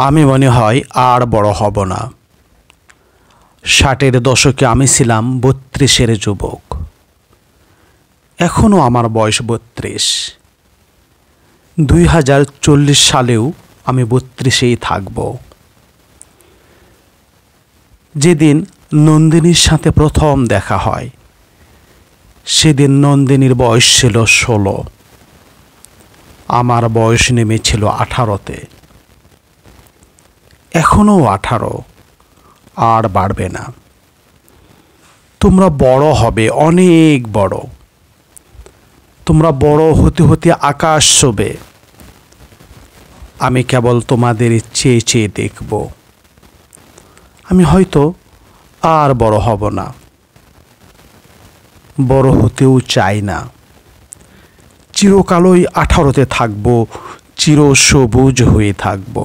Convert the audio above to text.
আমি মনে হয় আর বড় হব না। 60-এর দশকে আমি ছিলাম 32-এর যুবক। এখনও আমার বয়স 32। 2040 সালেও আমি 32-এই থাকব। যেদিন নন্দিনীর সাথে প্রথম দেখা হয় সেদিন নন্দিনীর বয়স ছিল 16। আমার বয়স নেমেছিল 18-তে। এখনও 18, আর বাড়বে না। তোমরা বড় হবে, অনেক বড়। তোমরা বড় হতে হতে আকাশ ছোঁবে। আমি কেবল তোমাদের চেয়ে চেয়ে দেখব। আমি হয়তো আর বড় হব না, বড় হতেও চাই না। চিরকালই 18-তে থাকব, চিরসবুজ হয়ে থাকব।